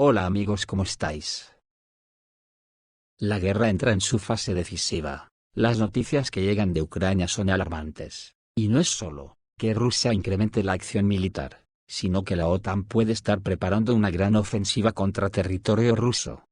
Hola amigos, ¿cómo estáis? La guerra entra en su fase decisiva. Las noticias que llegan de Ucrania son alarmantes. Y no es solo que Rusia incremente la acción militar, sino que la OTAN puede estar preparando una gran ofensiva contra territorio ruso.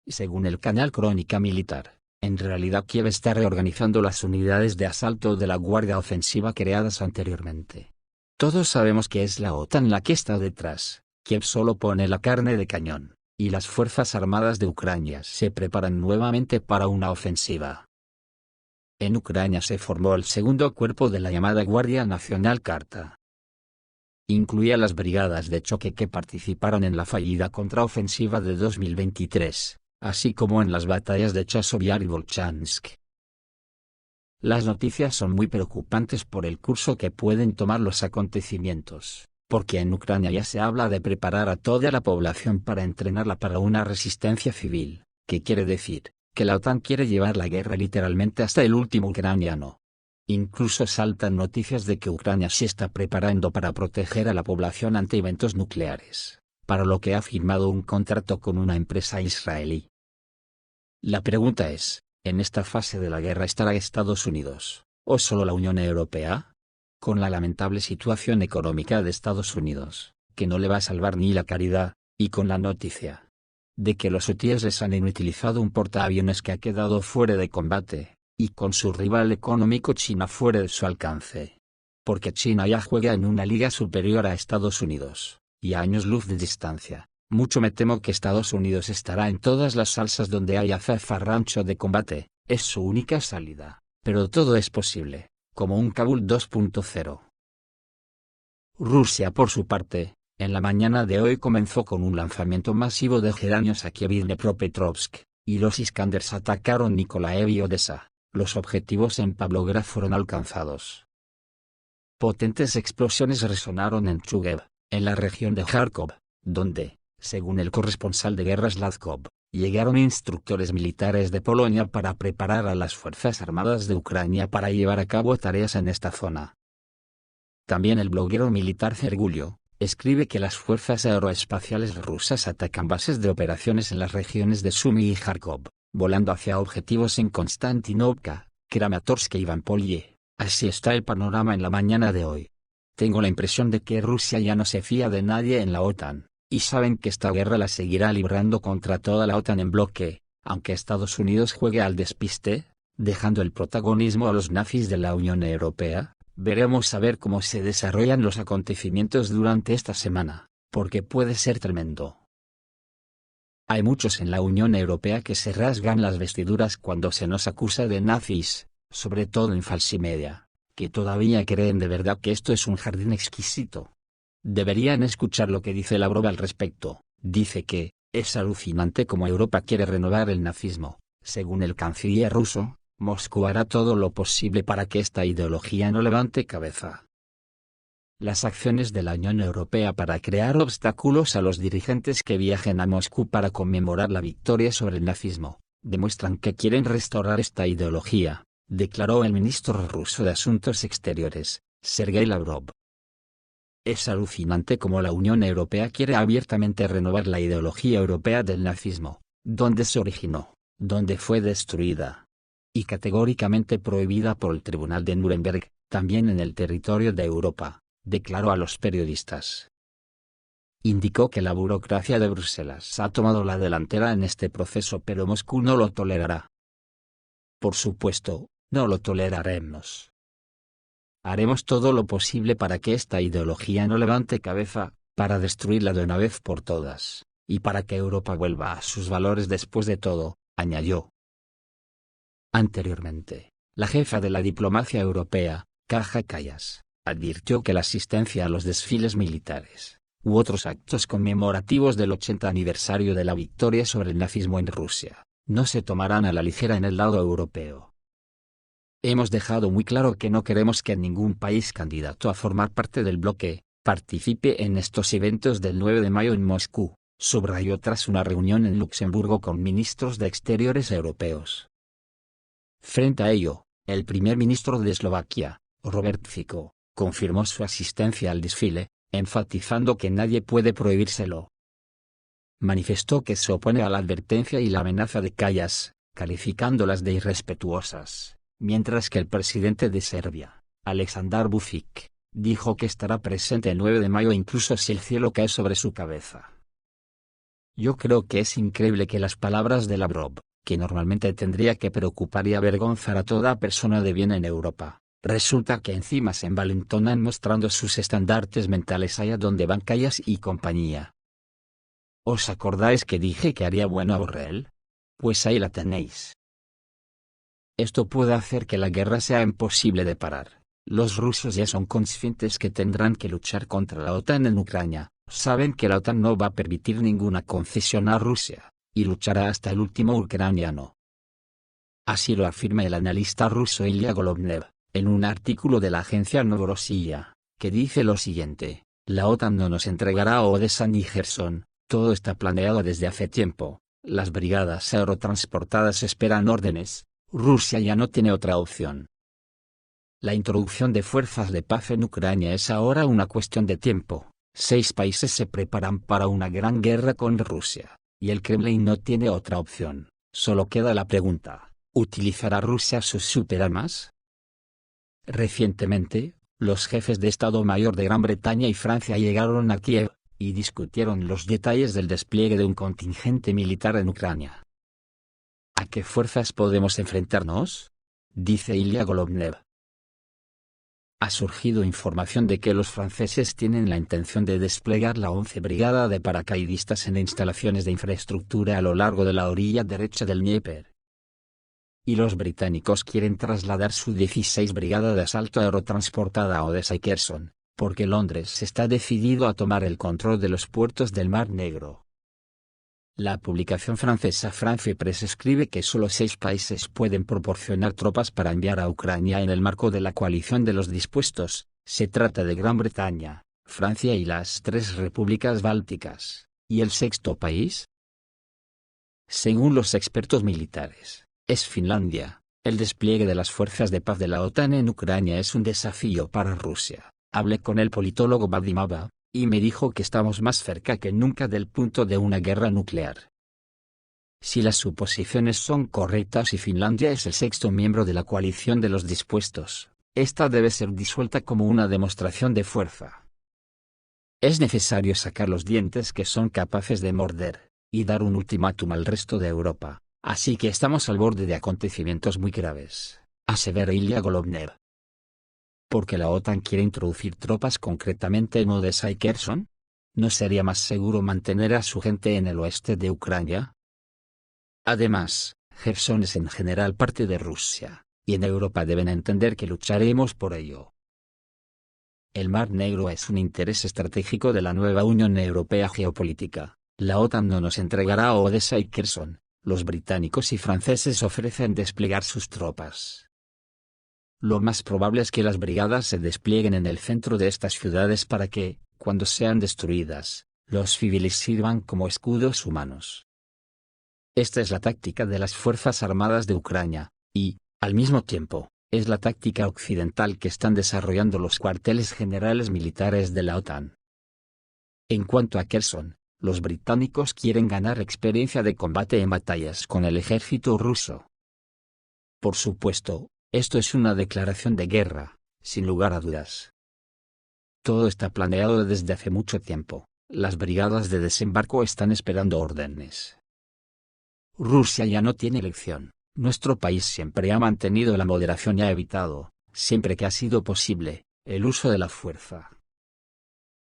Según el canal Crónica Militar, en realidad Kiev está reorganizando las unidades de asalto de la Guardia Ofensiva creadas anteriormente. Todos sabemos que es la OTAN la que está detrás. Kiev solo pone la carne de cañón, y las Fuerzas Armadas de Ucrania se preparan nuevamente para una ofensiva. En Ucrania se formó el segundo cuerpo de la llamada Guardia Nacional Karta. Incluía las brigadas de choque que participaron en la fallida contraofensiva de 2023, así como en las batallas de Chasiv Yar y Volchansk. Las noticias son muy preocupantes por el curso que pueden tomar los acontecimientos, porque en Ucrania ya se habla de preparar a toda la población para entrenarla para una resistencia civil, que quiere decir, que la OTAN quiere llevar la guerra literalmente hasta el último ucraniano. Incluso saltan noticias de que Ucrania se está preparando para proteger a la población ante eventos nucleares, para lo que ha firmado un contrato con una empresa israelí. La pregunta es, ¿en esta fase de la guerra estará Estados Unidos, o solo la Unión Europea? Con la lamentable situación económica de Estados Unidos, que no le va a salvar ni la caridad, y con la noticia de que los hutíes les han inutilizado un portaaviones que ha quedado fuera de combate, y con su rival económico China fuera de su alcance. Porque China ya juega en una liga superior a Estados Unidos, y a años luz de distancia. Mucho me temo que Estados Unidos estará en todas las salsas donde haya zafarrancho de combate, es su única salida, pero todo es posible, como un Kabul 2.0. Rusia por su parte, en la mañana de hoy comenzó con un lanzamiento masivo de geranios a Kiev y Dnepropetrovsk, y los Iskanders atacaron Nikolaev y Odessa. Los objetivos en Pavlograd fueron alcanzados. Potentes explosiones resonaron en Chuguev, en la región de Kharkov, donde, según el corresponsal de guerra Slavkov, llegaron instructores militares de Polonia para preparar a las Fuerzas Armadas de Ucrania para llevar a cabo tareas en esta zona. También el bloguero militar Sergulio escribe que las fuerzas aeroespaciales rusas atacan bases de operaciones en las regiones de Sumy y Kharkov, volando hacia objetivos en Konstantinovka, Kramatorsk y Ivampolye. Así está el panorama en la mañana de hoy. Tengo la impresión de que Rusia ya no se fía de nadie en la OTAN, y saben que esta guerra la seguirá librando contra toda la OTAN en bloque, aunque Estados Unidos juegue al despiste, dejando el protagonismo a los nazis de la Unión Europea. Veremos a ver cómo se desarrollan los acontecimientos durante esta semana, porque puede ser tremendo. Hay muchos en la Unión Europea que se rasgan las vestiduras cuando se nos acusa de nazis, sobre todo en Falsimedia, que todavía creen de verdad que esto es un jardín exquisito. Deberían escuchar lo que dice Lavrov al respecto. Dice que es alucinante cómo Europa quiere renovar el nazismo. Según el canciller ruso, Moscú hará todo lo posible para que esta ideología no levante cabeza. Las acciones de la Unión Europea para crear obstáculos a los dirigentes que viajen a Moscú para conmemorar la victoria sobre el nazismo, demuestran que quieren restaurar esta ideología, declaró el ministro ruso de Asuntos Exteriores, Sergei Lavrov. Es alucinante cómo la Unión Europea quiere abiertamente renovar la ideología europea del nazismo, donde se originó, donde fue destruida y categóricamente prohibida por el Tribunal de Nuremberg, también en el territorio de Europa, declaró a los periodistas. Indicó que la burocracia de Bruselas ha tomado la delantera en este proceso, pero Moscú no lo tolerará. Por supuesto, no lo toleraremos. Haremos todo lo posible para que esta ideología no levante cabeza, para destruirla de una vez por todas, y para que Europa vuelva a sus valores después de todo, añadió. Anteriormente, la jefa de la diplomacia europea, Kaja Kallas, advirtió que la asistencia a los desfiles militares, u otros actos conmemorativos del 80 aniversario de la victoria sobre el nazismo en Rusia, no se tomarán a la ligera en el lado europeo. Hemos dejado muy claro que no queremos que ningún país candidato a formar parte del bloque participe en estos eventos del 9 de mayo en Moscú, subrayó tras una reunión en Luxemburgo con ministros de Exteriores europeos. Frente a ello, el primer ministro de Eslovaquia, Robert Fico, confirmó su asistencia al desfile, enfatizando que nadie puede prohibírselo. manifestó que se opone a la advertencia y la amenaza de Kallas, calificándolas de irrespetuosas, mientras que el presidente de Serbia, Aleksandar Vučić, dijo que estará presente el 9 de mayo incluso si el cielo cae sobre su cabeza. Yo creo que es increíble que las palabras de Lavrov, que normalmente tendría que preocupar y avergonzar a toda persona de bien en Europa, resulta que encima se envalentonan mostrando sus estandartes mentales allá donde van Kallas y compañía. ¿Os acordáis que dije que haría bueno a Borrell? Pues ahí la tenéis. Esto puede hacer que la guerra sea imposible de parar. Los rusos ya son conscientes que tendrán que luchar contra la OTAN en Ucrania, saben que la OTAN no va a permitir ninguna concesión a Rusia, y luchará hasta el último ucraniano. Así lo afirma el analista ruso Ilya Golovnev, en un artículo de la agencia Novorossiya, que dice lo siguiente: la OTAN no nos entregará Odessa ni Gerson, todo está planeado desde hace tiempo, las brigadas aerotransportadas esperan órdenes, Rusia ya no tiene otra opción. La introducción de fuerzas de paz en Ucrania es ahora una cuestión de tiempo. 6 países se preparan para una gran guerra con Rusia, y el Kremlin no tiene otra opción. Solo queda la pregunta: ¿utilizará Rusia sus superarmas? Recientemente, los jefes de Estado Mayor de Gran Bretaña y Francia llegaron a Kiev, y discutieron los detalles del despliegue de un contingente militar en Ucrania. ¿A qué fuerzas podemos enfrentarnos?, dice Ilya Golovnev. Ha surgido información de que los franceses tienen la intención de desplegar la 11 Brigada de paracaidistas en instalaciones de infraestructura a lo largo de la orilla derecha del Dnieper. Y los británicos quieren trasladar su 16 Brigada de asalto aerotransportada a Odessa y Kherson, porque Londres está decidido a tomar el control de los puertos del Mar Negro. La publicación francesa France Press escribe que solo 6 países pueden proporcionar tropas para enviar a Ucrania en el marco de la coalición de los dispuestos. Se trata de Gran Bretaña, Francia y las 3 repúblicas bálticas. ¿Y el sexto país? Según los expertos militares, es Finlandia. El despliegue de las fuerzas de paz de la OTAN en Ucrania es un desafío para Rusia. Hablé con el politólogo Vadim Aba, y me dijo que estamos más cerca que nunca del punto de una guerra nuclear. Si las suposiciones son correctas y Finlandia es el 6º miembro de la coalición de los dispuestos, esta debe ser disuelta como una demostración de fuerza. Es necesario sacar los dientes que son capaces de morder, y dar un ultimátum al resto de Europa, así que estamos al borde de acontecimientos muy graves, asevera Ilya Golovnev. ¿Por qué la OTAN quiere introducir tropas concretamente en Odessa y Kherson? ¿No sería más seguro mantener a su gente en el oeste de Ucrania? Además, Kherson es en general parte de Rusia, y en Europa deben entender que lucharemos por ello. El Mar Negro es un interés estratégico de la nueva Unión Europea geopolítica. La OTAN no nos entregará Odessa y Kherson. Los británicos y franceses ofrecen desplegar sus tropas. Lo más probable es que las brigadas se desplieguen en el centro de estas ciudades para que, cuando sean destruidas, los civiles sirvan como escudos humanos. Esta es la táctica de las Fuerzas Armadas de Ucrania, y, al mismo tiempo, es la táctica occidental que están desarrollando los cuarteles generales militares de la OTAN. En cuanto a Kherson, los británicos quieren ganar experiencia de combate en batallas con el ejército ruso. Por supuesto, esto es una declaración de guerra, sin lugar a dudas. Todo está planeado desde hace mucho tiempo. Las brigadas de desembarco están esperando órdenes. Rusia ya no tiene elección. Nuestro país siempre ha mantenido la moderación y ha evitado, siempre que ha sido posible, el uso de la fuerza.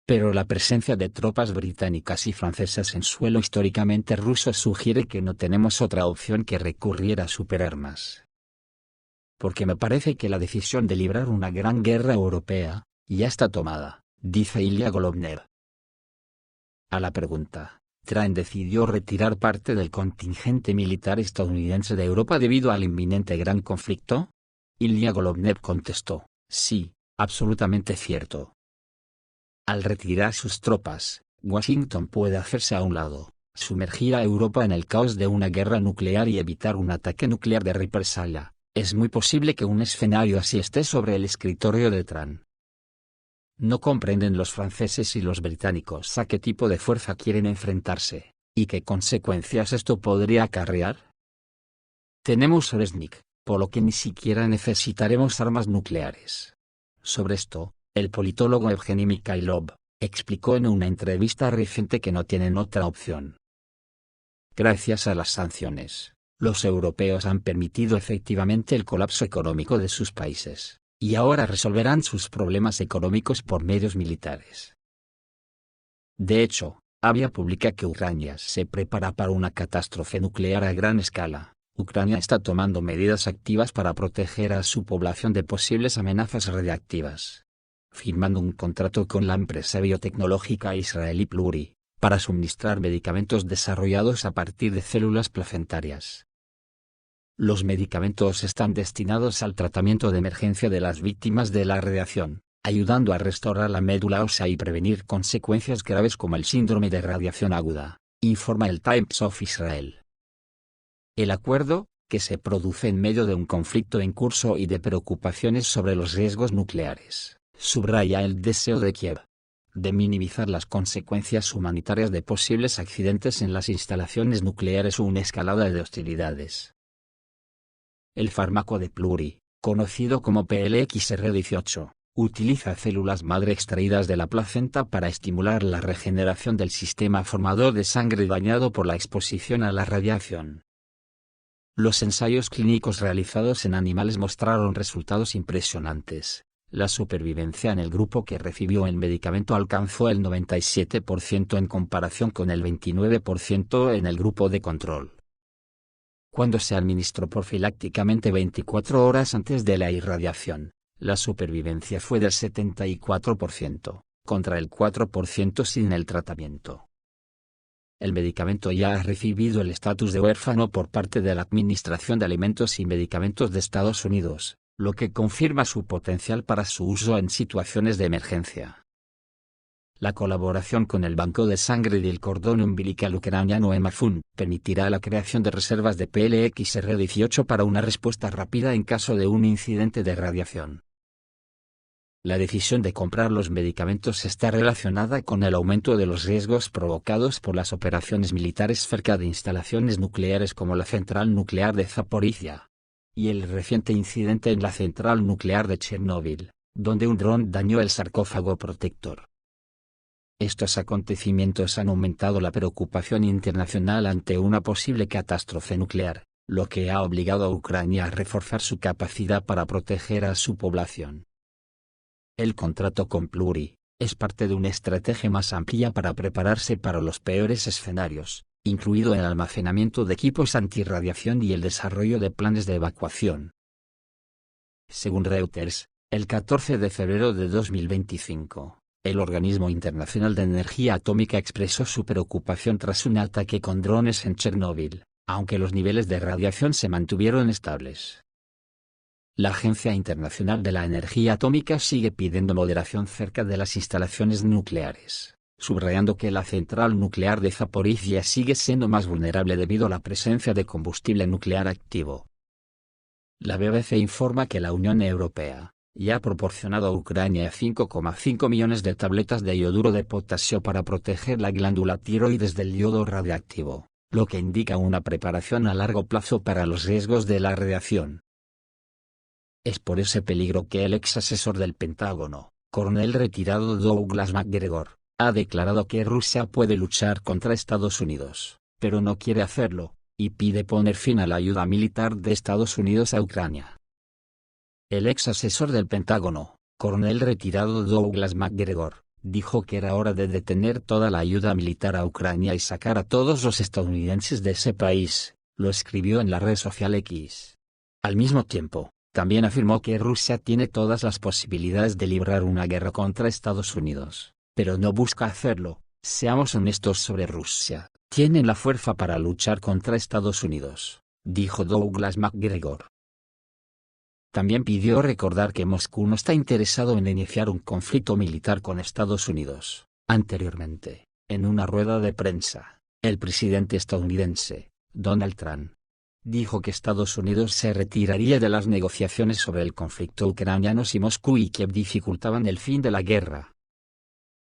Pero la presencia de tropas británicas y francesas en suelo históricamente ruso sugiere que no tenemos otra opción que recurrir a superarmas. Porque me parece que la decisión de librar una gran guerra europea ya está tomada, dice Ilya Golovnev. A la pregunta, ¿Trump decidió retirar parte del contingente militar estadounidense de Europa debido al inminente gran conflicto? Ilya Golovnev contestó, sí, absolutamente cierto. Al retirar sus tropas, Washington puede hacerse a un lado, sumergir a Europa en el caos de una guerra nuclear y evitar un ataque nuclear de represalia. Es muy posible que un escenario así esté sobre el escritorio de Trump. No comprenden los franceses y los británicos a qué tipo de fuerza quieren enfrentarse, ¿Y qué consecuencias esto podría acarrear? Tenemos Resnik, por lo que ni siquiera necesitaremos armas nucleares. Sobre esto, el politólogo Evgeny Mikhailov explicó en una entrevista reciente que no tienen otra opción. Gracias a las sanciones, los europeos han permitido efectivamente el colapso económico de sus países, y ahora resolverán sus problemas económicos por medios militares. De hecho, Avia publica que Ucrania se prepara para una catástrofe nuclear a gran escala. Ucrania está tomando medidas activas para proteger a su población de posibles amenazas radiactivas, firmando un contrato con la empresa biotecnológica israelí Pluri, para suministrar medicamentos desarrollados a partir de células placentarias. Los medicamentos están destinados al tratamiento de emergencia de las víctimas de la radiación, ayudando a restaurar la médula ósea y prevenir consecuencias graves como el síndrome de radiación aguda, informa el Times of Israel. El acuerdo, que se produce en medio de un conflicto en curso y de preocupaciones sobre los riesgos nucleares, subraya el deseo de Kiev de minimizar las consecuencias humanitarias de posibles accidentes en las instalaciones nucleares o una escalada de hostilidades. El fármaco de Pluri, conocido como PLXR18, utiliza células madre extraídas de la placenta para estimular la regeneración del sistema formador de sangre dañado por la exposición a la radiación. Los ensayos clínicos realizados en animales mostraron resultados impresionantes. La supervivencia en el grupo que recibió el medicamento alcanzó el 97% en comparación con el 29% en el grupo de control. Cuando se administró profilácticamente 24 horas antes de la irradiación, la supervivencia fue del 74%, contra el 4% sin el tratamiento. El medicamento ya ha recibido el estatus de huérfano por parte de la Administración de Alimentos y Medicamentos de Estados Unidos, lo que confirma su potencial para su uso en situaciones de emergencia. La colaboración con el Banco de Sangre del Cordón Umbilical Ucraniano Hemafund permitirá la creación de reservas de PLXR18 para una respuesta rápida en caso de un incidente de radiación. La decisión de comprar los medicamentos está relacionada con el aumento de los riesgos provocados por las operaciones militares cerca de instalaciones nucleares como la central nuclear de Zaporizhia, y el reciente incidente en la central nuclear de Chernóbil, donde un dron dañó el sarcófago protector. Estos acontecimientos han aumentado la preocupación internacional ante una posible catástrofe nuclear, lo que ha obligado a Ucrania a reforzar su capacidad para proteger a su población. El contrato con Pluri es parte de una estrategia más amplia para prepararse para los peores escenarios, incluido el almacenamiento de equipos antirradiación y el desarrollo de planes de evacuación. Según Reuters, el 14 de febrero de 2025, el Organismo Internacional de Energía Atómica expresó su preocupación tras un ataque con drones en Chernóbil, aunque los niveles de radiación se mantuvieron estables. La Agencia Internacional de la Energía Atómica sigue pidiendo moderación cerca de las instalaciones nucleares, subrayando que la central nuclear de Zaporizhia sigue siendo más vulnerable debido a la presencia de combustible nuclear activo. La BBC informa que la Unión Europea ya ha proporcionado a Ucrania 5,5 millones de tabletas de iodo de potasio para proteger la glándula tiroides del yodo radiactivo, lo que indica una preparación a largo plazo para los riesgos de la radiación. Es por ese peligro que el ex asesor del Pentágono, coronel retirado Douglas MacGregor, ha declarado que Rusia puede luchar contra Estados Unidos, pero no quiere hacerlo, y pide poner fin a la ayuda militar de Estados Unidos a Ucrania. El ex asesor del Pentágono, coronel retirado Douglas MacGregor, dijo que era hora de detener toda la ayuda militar a Ucrania y sacar a todos los estadounidenses de ese país, lo escribió en la red social X. Al mismo tiempo, también afirmó que Rusia tiene todas las posibilidades de librar una guerra contra Estados Unidos, pero no busca hacerlo. Seamos honestos sobre Rusia, tienen la fuerza para luchar contra Estados Unidos, dijo Douglas MacGregor. También pidió recordar que Moscú no está interesado en iniciar un conflicto militar con Estados Unidos. Anteriormente, en una rueda de prensa, el presidente estadounidense, Donald Trump, dijo que Estados Unidos se retiraría de las negociaciones sobre el conflicto ucraniano si Moscú y Kiev dificultaban el fin de la guerra.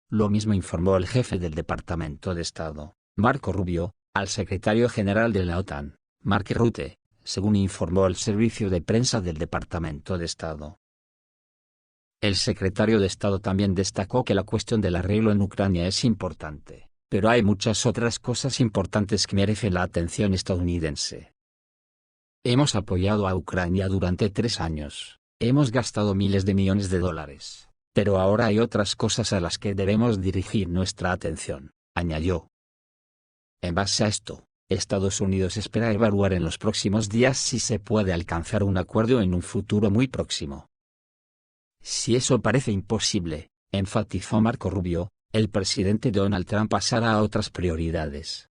Lo mismo informó el jefe del Departamento de Estado, Marco Rubio, al secretario general de la OTAN, Mark Rutte, según informó el servicio de prensa del Departamento de Estado. El secretario de Estado también destacó que la cuestión del arreglo en Ucrania es importante, pero hay muchas otras cosas importantes que merecen la atención estadounidense. Hemos apoyado a Ucrania durante 3 años, hemos gastado miles de millones de dólares, pero ahora hay otras cosas a las que debemos dirigir nuestra atención, añadió. En base a esto, Estados Unidos espera evaluar en los próximos días si se puede alcanzar un acuerdo en un futuro muy próximo. Si eso parece imposible, enfatizó Marco Rubio, el presidente Donald Trump pasará a otras prioridades.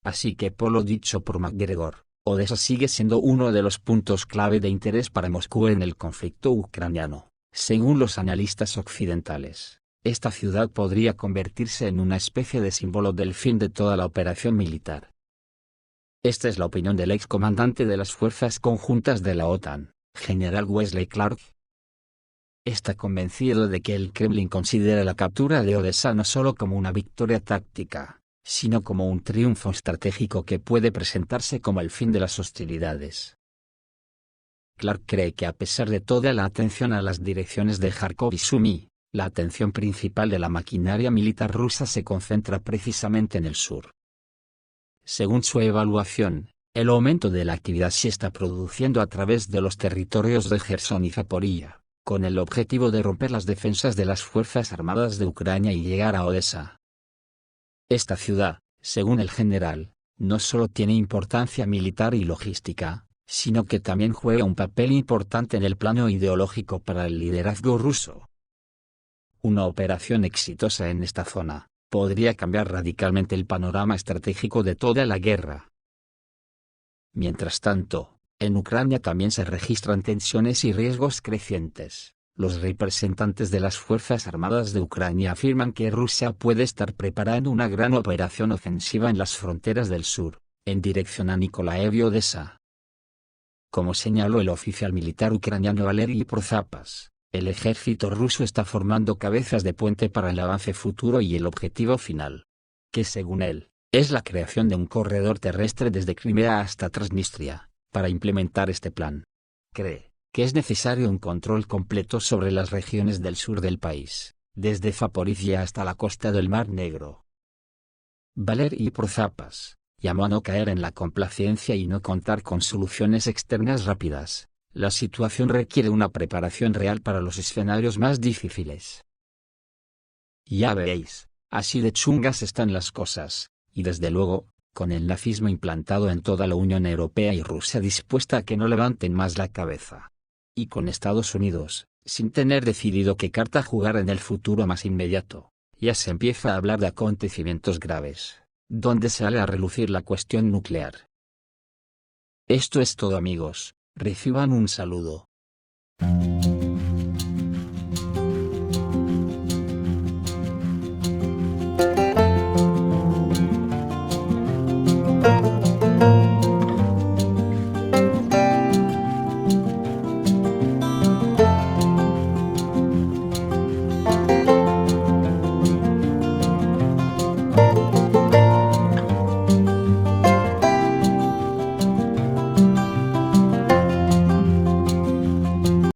Así que por lo dicho por McGregor, Odessa sigue siendo uno de los puntos clave de interés para Moscú en el conflicto ucraniano. Según los analistas occidentales, esta ciudad podría convertirse en una especie de símbolo del fin de toda la operación militar. Esta es la opinión del excomandante de las Fuerzas Conjuntas de la OTAN, General Wesley Clark. Está convencido de que el Kremlin considera la captura de Odessa no solo como una victoria táctica, sino como un triunfo estratégico que puede presentarse como el fin de las hostilidades. Clark cree que a pesar de toda la atención a las direcciones de Kharkov y Sumy, la atención principal de la maquinaria militar rusa se concentra precisamente en el sur. Según su evaluación, el aumento de la actividad se está produciendo a través de los territorios de Gerson y Zaporilla, con el objetivo de romper las defensas de las Fuerzas Armadas de Ucrania y llegar a Odessa. Esta ciudad, según el general, no solo tiene importancia militar y logística, sino que también juega un papel importante en el plano ideológico para el liderazgo ruso. Una operación exitosa en esta zona podría cambiar radicalmente el panorama estratégico de toda la guerra. Mientras tanto, en Ucrania también se registran tensiones y riesgos crecientes. Los representantes de las Fuerzas Armadas de Ucrania afirman que Rusia puede estar preparando una gran operación ofensiva en las fronteras del sur, en dirección a Nikolaev y Odessa. Como señaló el oficial militar ucraniano Valery Prozapas, el ejército ruso está formando cabezas de puente para el avance futuro y el objetivo final, que según él, es la creación de un corredor terrestre desde Crimea hasta Transnistria. Para implementar este plan, cree que es necesario un control completo sobre las regiones del sur del país, desde Zaporizhia hasta la costa del Mar Negro. Valery Prozapas llamó a no caer en la complacencia y no contar con soluciones externas rápidas. La situación requiere una preparación real para los escenarios más difíciles. Ya veis, así de chungas están las cosas, y desde luego, con el nazismo implantado en toda la Unión Europea y Rusia dispuesta a que no levanten más la cabeza. Y con Estados Unidos, sin tener decidido qué carta jugar en el futuro más inmediato, ya se empieza a hablar de acontecimientos graves, donde sale a relucir la cuestión nuclear. Esto es todo amigos, reciban un saludo.